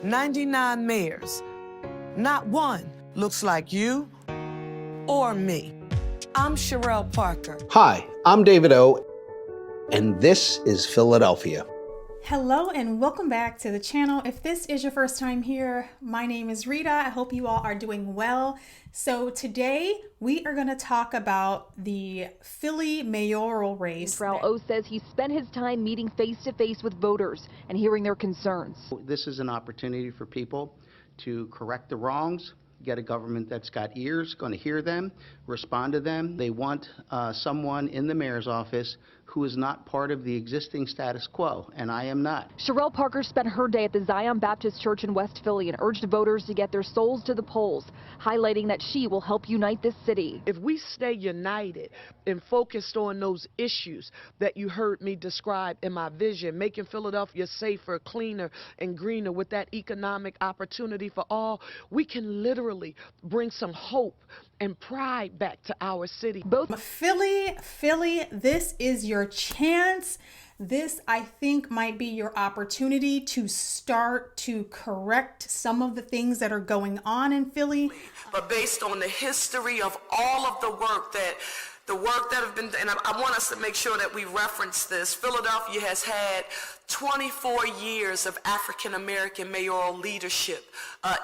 99 mayors. Not one looks like you or me. I'm Cherelle Parker. Hi, I'm David O, and this is Philadelphia. Hello and welcome back to the channel. If this is your first time here, my name is Rita. I hope you all are doing well. So today we are going to talk about the Philly mayoral race. Cherelle says he spent his time meeting face-to-face with voters and hearing their concerns. This is an opportunity for people to correct the wrongs, get a government that's got ears, going to hear them, respond to them. They want someone in the mayor's office who is not part of the existing status quo, and I am not. Cherelle Parker spent her day at the Zion Baptist Church in West Philly and urged voters to get their souls to the polls, highlighting that she will help unite this city. If we stay united and focused on those issues that you heard me describe in my vision, making Philadelphia safer, cleaner, and greener with that economic opportunity for all, we can literally bring some hope and pride back to our city. Both Philly, this is your chance. This, I think, might be your opportunity to start to correct some of the things that are going on in Philly. But based on the history of all of the work that have been, and I want us to make sure that we reference this, Philadelphia has had 24 years of African-American mayoral leadership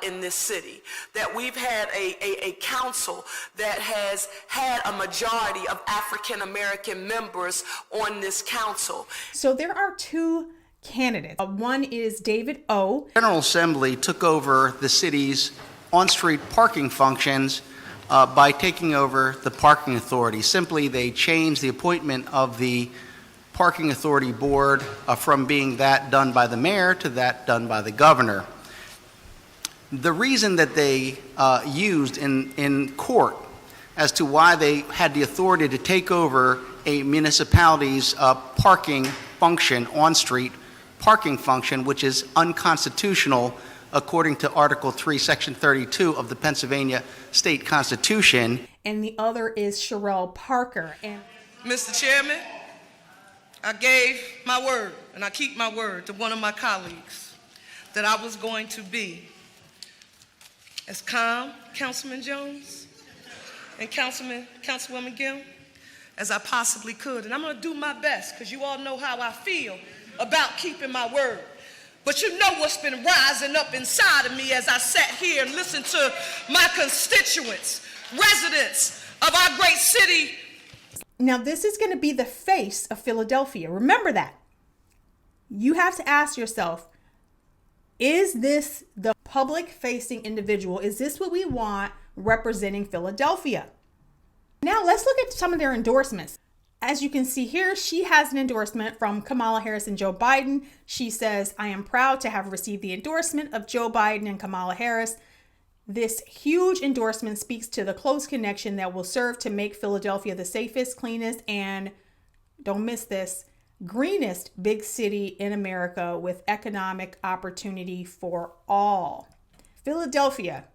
in this city. That we've had a council that has had a majority of African-American members on this council. So there are two candidates. One is David O. General Assembly took over the city's on-street parking functions by taking over the parking authority. Simply, they changed the appointment of the parking authority board from being that done by the mayor to that done by the governor. The reason that they used in court as to why they had the authority to take over a municipality's parking function, on-street parking function, which is unconstitutional according to Article 3, Section 32 of the Pennsylvania State Constitution. And the other is Cherelle Parker. And Mr. Chairman, I gave my word, and I keep my word, to one of my colleagues that I was going to be as calm, Councilman Jones and Councilwoman Gill, as I possibly could. And I'm going to do my best, because you all know how I feel about keeping my word. But you know what's been rising up inside of me as I sat here and listened to my constituents, residents of our great city. now this is going to be the face of Philadelphia. Remember that. You have to ask yourself, is this the public-facing individual? Is this what we want representing Philadelphia? Now let's look at some of their endorsements. As you can see here, she has an endorsement from Kamala Harris and Joe Biden. She says, I am proud to have received the endorsement of Joe Biden and Kamala Harris. This huge endorsement speaks to the close connection that will serve to make Philadelphia the safest, cleanest, and don't miss this, greenest big city in America with economic opportunity for all. Philadelphia,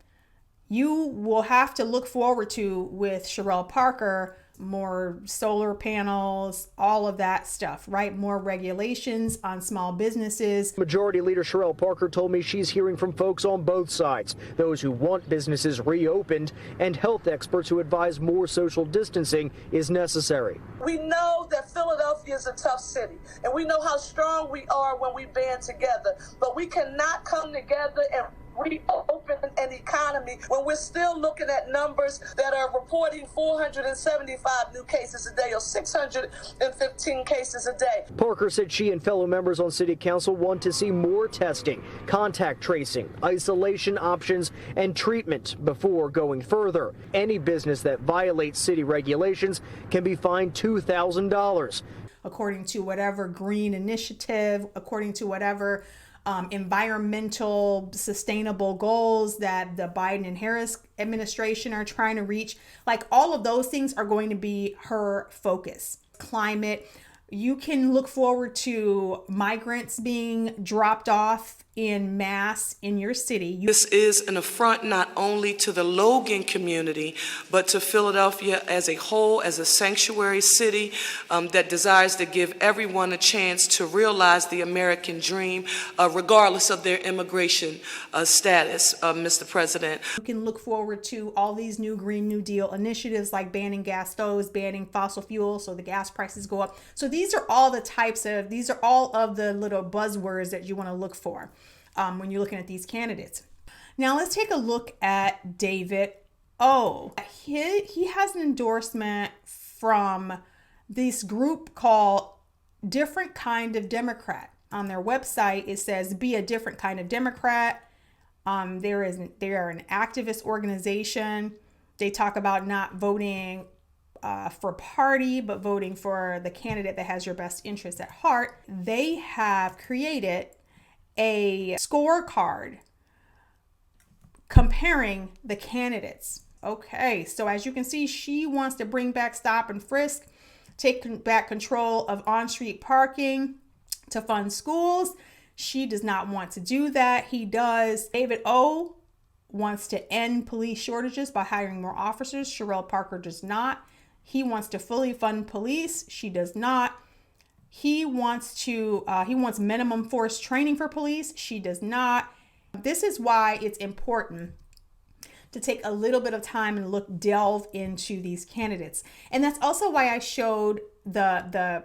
you will have to look forward to, with Cherelle Parker, more solar panels, all of that stuff, right? More regulations on small businesses. Majority Leader Cherelle Parker told me she's hearing from folks on both sides, those who want businesses reopened and health experts who advise more social distancing is necessary. We know that Philadelphia is a tough city, and we know how strong we are when we band together, but we cannot come together and reopen an economy when we're still looking at numbers that are reporting 475 new cases a day or 615 cases a day. Parker said she and fellow members on city council want to see more testing, contact tracing, isolation options, and treatment before going further. Any business that violates city regulations can be fined $2,000. According to whatever green initiative, according to whatever environmental sustainable goals that the Biden and Harris administration are trying to reach, like all of those things are going to be her focus. Climate, you can look forward to migrants being dropped off in mass in your city. This is an affront not only to the Logan community, but to Philadelphia as a whole, as a sanctuary city that desires to give everyone a chance to realize the American dream, regardless of their immigration status, Mr. President. You can look forward to all these new Green New Deal initiatives like banning gas stoves, banning fossil fuels so the gas prices go up. So these are all of the little buzzwords that you want to look for when you're looking at these candidates. Now let's take a look at David O. He has an endorsement from this group called Different Kind of Democrat. On their website, it says, be a different kind of Democrat. They are an activist organization. They talk about not voting for party, but voting for the candidate that has your best interests at heart. They have created a scorecard comparing the candidates. Okay, so as you can see, she wants to bring back stop and frisk, take back control of on-street parking to fund schools. She does not want to do that. He does. David O wants to end police shortages by hiring more officers. Cherelle Parker does not. He wants to fully fund police. She does not. He wants minimum force training for police. She does not. This is why it's important to take a little bit of time and delve into these candidates. And that's also why I showed the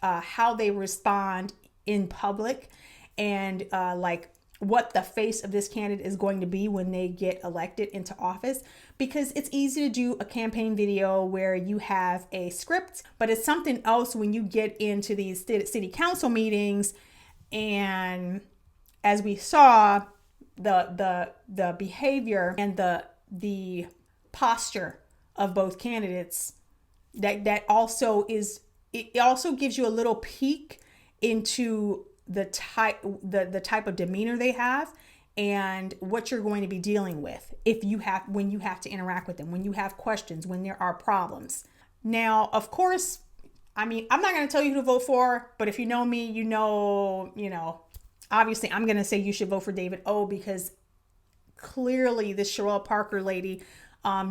how they respond in public and like what the face of this candidate is going to be when they get elected into office, because it's easy to do a campaign video where you have a script, but it's something else when you get into these city council meetings. And as we saw, the behavior and the posture of both candidates, that also is, it also gives you a little peek into the type of demeanor they have and what you're going to be dealing with when you have to interact with them, when you have questions, when there are problems. Now, of course, I mean, I'm not going to tell you who to vote for, but if you know me, you know, obviously I'm going to say you should vote for David O, because clearly this Cherelle Parker lady,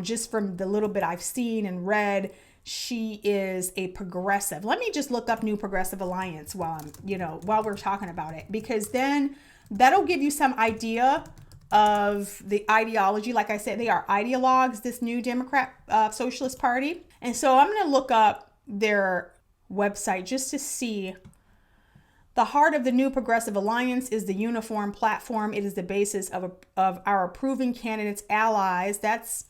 just from the little bit I've seen and read, she is a progressive. Let me just look up New Progressive Alliance while we're talking about it, because then that'll give you some idea of the ideology. Like I said, they are ideologues, this New Democrat Socialist Party. And so I'm going to look up their website just to see. The heart of the New Progressive Alliance is the uniform platform. It is the basis of our approving candidates' allies. That's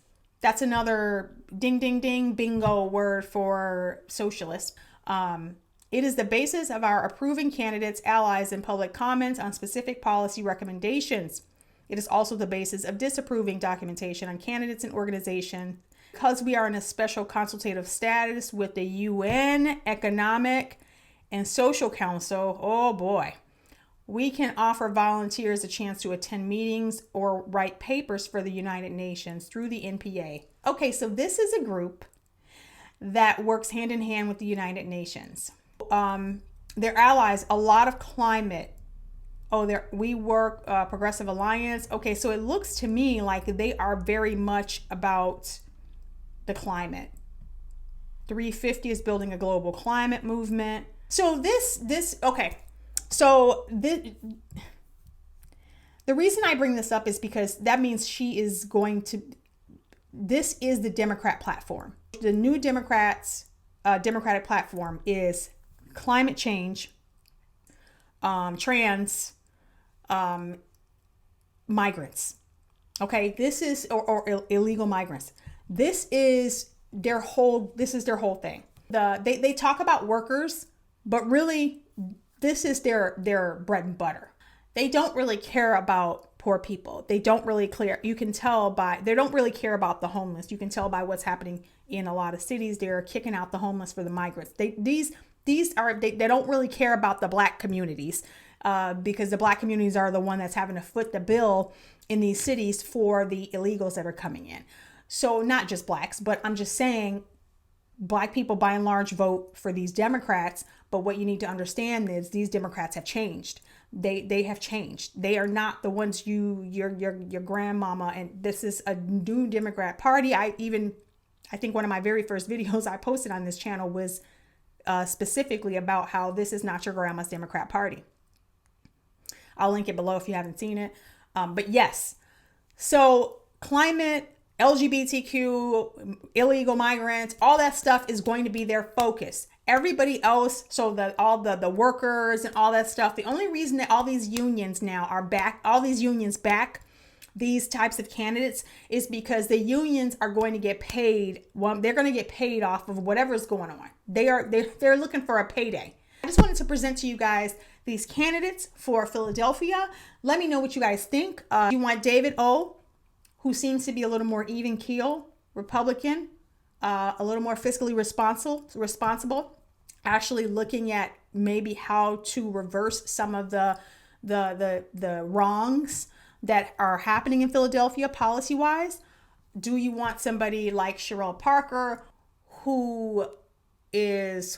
another ding, ding, ding, bingo word for socialist. It is the basis of our approving candidates' allies in public comments on specific policy recommendations. It is also the basis of disapproving documentation on candidates and organization. Because we are in a special consultative status with the UN Economic and Social Council, oh boy, we can offer volunteers a chance to attend meetings or write papers for the United Nations through the NPA. Okay, so this is a group that works hand in hand with the United Nations. Their allies, a lot of climate. We work Progressive Alliance. Okay, so it looks to me like they are very much about the climate. 350 is building a global climate movement. So okay. So the reason I bring this up is because that means this is the Democrat platform. The New Democrats Democratic platform is climate change, trans, migrants. Okay, this is or illegal migrants. This is their whole thing. They talk about workers, but really this is their bread and butter. They don't really care about poor people. They don't really care. You can tell they don't really care about the homeless. You can tell by what's happening in a lot of cities. They're kicking out the homeless for the migrants. They don't really care about the black communities because the black communities are the one that's having to foot the bill in these cities for the illegals that are coming in. So not just blacks, but I'm just saying Black people by and large vote for these Democrats, but what you need to understand is these Democrats have changed. They have changed. They are not the ones your grandmama, and this is a new Democrat Party. I think one of my very first videos I posted on this channel was specifically about how this is not your grandma's Democrat Party. I'll link it below if you haven't seen it. But yes, so climate, LGBTQ, illegal migrants, all that stuff is going to be their focus. Everybody else, so that all the workers and all that stuff, the only reason that all these unions now are back, all these unions back these types of candidates is because the unions are going to get paid. Well, they're going to get paid off of whatever's going on. They're looking for a payday. I just wanted to present to you guys these candidates for Philadelphia. Let me know what you guys think. You want David O, who seems to be a little more even keel, Republican, a little more fiscally responsible, actually looking at maybe how to reverse some of the wrongs that are happening in Philadelphia policy-wise? Do you want somebody like Cherelle Parker, who is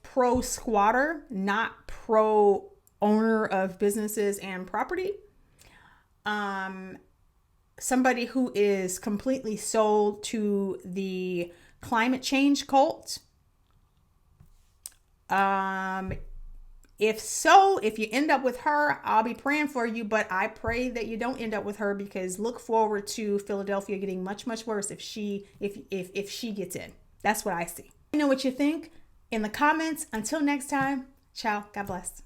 pro-squatter, not pro-owner of businesses and property? Somebody who is completely sold to the climate change cult? If so, if you end up with her, I'll be praying for you, but I pray that you don't end up with her, because look forward to Philadelphia getting much, much worse if she gets in. That's what I see. Let me know what you think in the comments. Until next time, ciao. God bless.